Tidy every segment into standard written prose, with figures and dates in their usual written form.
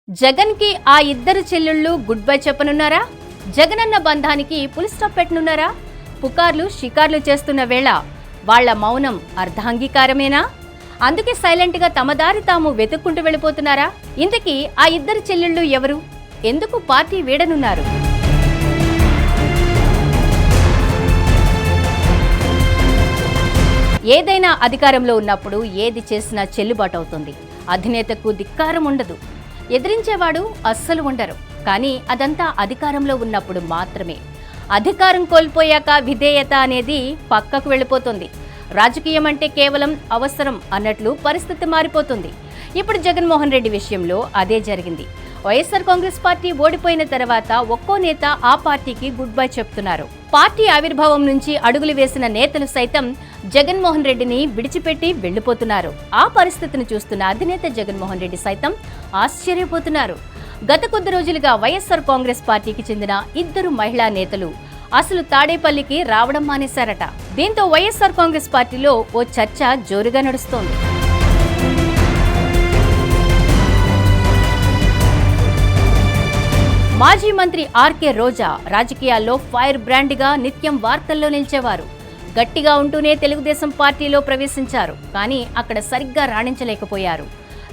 జగన్ కి ఆ ఇద్దరు చెల్లెళ్ళు గుడ్ బై చెప్పనున్నారా? జగనన్న బంధానికి పులి స్టాప్ పెట్టనున్నారా? పుకార్లు షికార్లు చేస్తున్న వేళ వాళ్ల మౌనం అర్ధాంగీకారమేనా? అందుకే సైలెంట్ గా తమ దారి తాము వెతుక్కుంటూ వెళ్ళిపోతున్నారా? ఇంతకీ ఆ ఇద్దరు చెల్లెళ్ళు ఎవరు? ఎందుకు పార్టీ వీడనున్నారు? ఏదైనా అధికారంలో ఉన్నప్పుడు ఏది చేసినా చెల్లుబాటు అవుతుంది. అధినేతకు ధిక్కారం ఉండదు, ఎదిరించేవాడు అస్సలు ఉండరు. కానీ అదంతా అధికారంలో ఉన్నప్పుడు మాత్రమే. అధికారం కోల్పోయాక విధేయత అనేది పక్కకు వెళ్ళిపోతుంది. రాజకీయం అంటే కేవలం అవసరం అన్నట్లు పరిస్థితి మారిపోతుంది. ఇప్పుడు జగన్మోహన్ రెడ్డి విషయంలో అదే జరిగింది. వైఎస్ఆర్ కాంగ్రెస్ పార్టీ ఓడిపోయిన తర్వాత ఒక్కో నేత ఆ పార్టీకి గుడ్ బై చెప్తున్నారు. పార్టీ ఆవిర్భావం నుంచి అడుగులు వేసిన నేతలు సైతం జగన్మోహన్ రెడ్డిని విడిచిపెట్టి వెళ్లిపోతున్నారు. ఆ పరిస్థితిని చూస్తున్న అధినేత జగన్మోహన్ రెడ్డి సైతం ఆశ్చర్యపోతున్నారు. గత కొద్ది రోజులుగా వైఎస్ఆర్ కాంగ్రెస్ పార్టీకి చెందిన ఇద్దరు మహిళా నేతలు అసలు తాడేపల్లికి రావడం మానేశారట. దీంతో వైఎస్ఆర్ కాంగ్రెస్ పార్టీలో ఓ చర్చ జోరుగా నడుస్తోంది. మాజీ మంత్రి ఆర్కే రోజా రాజకీయాల్లో ఫైర్ బ్రాండ్ గా నిత్యం వార్తల్లో నిలిచేవారు. గట్టిగా ఉంటూనే తెలుగుదేశం పార్టీలో ప్రవేశించారు. కానీ అక్కడ సరిగ్గా రాణించలేకపోయారు.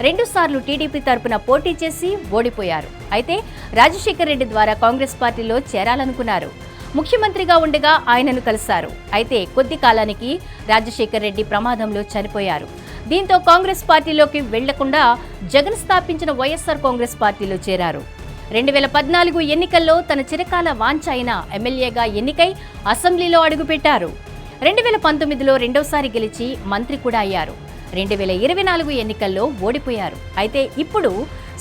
2 సార్లు టీడీపీ తరపున పోటీ చేసి ఓడిపోయారు. అయితే రాజశేఖర్ రెడ్డి ద్వారా కాంగ్రెస్ పార్టీలో చేరాలనుకున్నారు. ముఖ్యమంత్రిగా ఉండగా ఆయనను కలిశారు. అయితే కొద్ది కాలానికి రాజశేఖర్ రెడ్డి ప్రమాదంలో చనిపోయారు. దీంతో కాంగ్రెస్ పార్టీలోకి వెళ్లకుండా జగన్ స్థాపించిన వైఎస్ఆర్ కాంగ్రెస్ పార్టీలో చేరారు. 2014 ఎన్నికల్లో తన చిరకాల వాంఛ అయిన ఎమ్మెల్యేగా ఎన్నికై అసెంబ్లీలో అడుగుపెట్టారు. 2019లో రెండోసారి గెలిచి మంత్రి కూడా అయ్యారు. 2024 ఎన్నికల్లో ఓడిపోయారు. అయితే ఇప్పుడు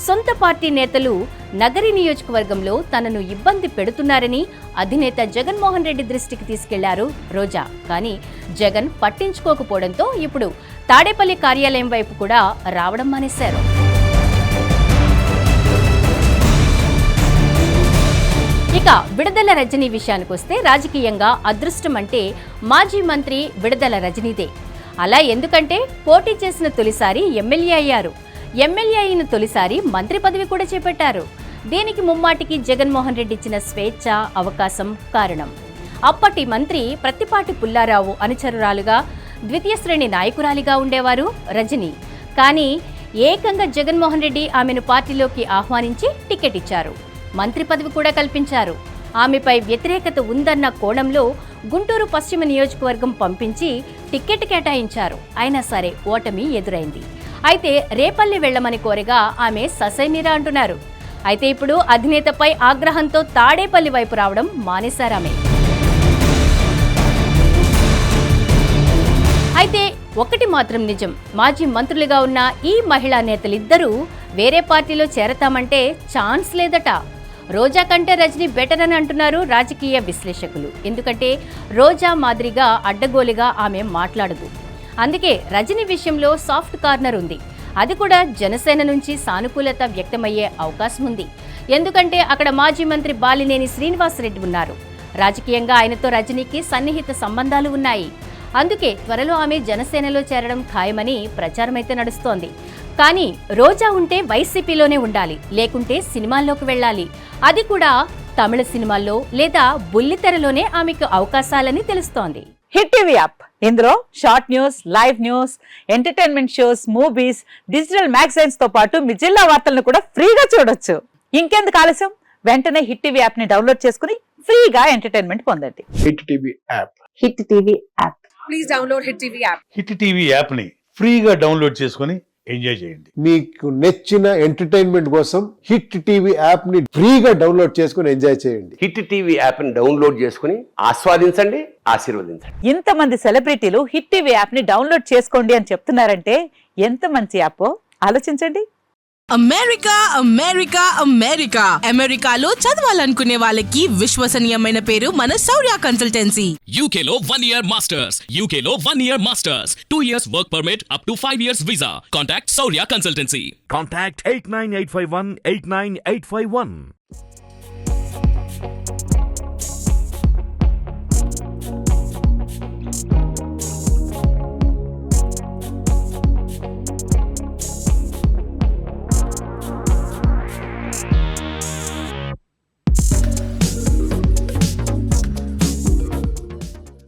సొంత పార్టీ నేతలు నగరి నియోజకవర్గంలో తనను ఇబ్బంది పెడుతున్నారని అధినేత జగన్మోహన్ రెడ్డి దృష్టికి తీసుకెళ్లారు రోజా. కానీ జగన్ పట్టించుకోకపోవడంతో ఇప్పుడు తాడేపల్లి కార్యాలయం వైపు కూడా రావడం మానేశారు. ఇక విడుదల రజనీ విషయానికొస్తే రాజకీయంగా అదృష్టం అంటే మాజీ మంత్రి విడుదల రజనీదే. అలా ఎందుకంటే పోటీ చేసిన తొలిసారి ఎమ్మెల్యే అయ్యారు. ఎమ్మెల్యే అయిన తొలిసారి మంత్రి పదవి కూడా చేపట్టారు. దీనికి ముమ్మాటికి జగన్మోహన్ రెడ్డి ఇచ్చిన స్వేచ్ఛ, అవకాశం కారణం. అప్పటి మంత్రి ప్రత్తిపాటి పుల్లారావు అనుచరురాలుగా ద్వితీయ శ్రేణి నాయకురాలిగా ఉండేవారు రజనీ. కానీ ఏకంగా జగన్మోహన్ రెడ్డి ఆమెను పార్టీలోకి ఆహ్వానించి టికెట్ ఇచ్చారు. మంత్రి పదవి కూడా కల్పించారు. ఆమెపై వ్యతిరేకత ఉందన్న కోణంలో గుంటూరు పశ్చిమ నియోజకవర్గం పంపించి టికెట్ కేటాయించారు. అయినా సరే ఓటమి ఎదురైంది. అయితే రేపల్లి వెళ్లమని కోరగా ఆమె ససైనిరా అంటున్నారు. అయితే ఇప్పుడు అధినేతపై ఆగ్రహంతో తాడేపల్లి వైపు రావడం మానేశారామె. అయితే ఒకటి మాత్రం నిజం, మాజీ మంత్రులుగా ఉన్న ఈ మహిళా నేతలిద్దరూ వేరే పార్టీలో చేరతామంటే ఛాన్స్ లేదట. రోజా కంటే రజనీ బెటర్ అని అంటున్నారు రాజకీయ విశ్లేషకులు. ఎందుకంటే రోజా మాదిరిగా అడ్డగోలుగా ఆమె మాట్లాడదు. అందుకే రజనీ విషయంలో సాఫ్ట్ కార్నర్ ఉంది. అది కూడా జనసేన నుంచి సానుకూలత వ్యక్తమయ్యే అవకాశం ఉంది. ఎందుకంటే అక్కడ మాజీ మంత్రి బాలినేని శ్రీనివాసరెడ్డి ఉన్నారు. రాజకీయంగా ఆయనతో రజనీకి సన్నిహిత సంబంధాలు ఉన్నాయి. అందుకే త్వరలో ఆమె జనసేనలో చేరడం ఖాయమని ప్రచారమైతే నడుస్తోంది. కానీ రోజా ఉంటే వైసీపీలోనే ఉండాలి, లేకుంటే సినిమాల్లోకి వెళ్ళాలి. అది కూడా తమిళ సినిమాల్లో లేదా బుల్లితెరలోనే ఆమెకు అవకాశాలని తెలుస్తోంది. హిట్ టీవీ యాప్, ఇందులో short news, live news, entertainment shows, movies, digital magazines తో పాటు మీ జిల్లా వార్తలను కూడా ఫ్రీగా చూడొచ్చు. ఇంకెందుకు ఆలస్యం, వెంటనే హిట్ టీవీ యాప్ ని డౌన్లోడ్ చేసుకుని ఫ్రీగా ఎంటర్టైన్మెంట్ పొందండి. Hit TV app. Hit TV app. Please download hit TV app. Hit TV app ని ఫ్రీగా డౌన్లోడ్ చేసుకుని ఎంజాయ్ చేయండి. మీకు నచ్చిన ఎంటర్టైన్మెంట్ కోసం హిట్ టీవీ యాప్ ని ఫ్రీగా డౌన్లోడ్ చేసుకుని ఎంజాయ్ చేయండి. హిట్ టీవీ యాప్ ని డౌన్లోడ్ చేసుకుని ఆస్వాదించండి, ఆశీర్వదించండి. ఇంతమంది సెలబ్రిటీలు హిట్ టీవీ యాప్ ని డౌన్లోడ్ చేసుకోండి అని చెప్తున్నారంటే ఎంత మంచి యాప్ ఆలోచించండి. అమెరికా అమెరికా అమెరికా అమెరికాలో చదవాలనుకునే వాళ్ళకి విశ్వసనీయమైన పేరు మన శౌర్య కన్సల్టెన్సీ. UK లో 1 year masters. UK లో 1 year masters. 2 years work permit up to 5 years visa. Contact Saurya Consultancy. Contact 89851 89851.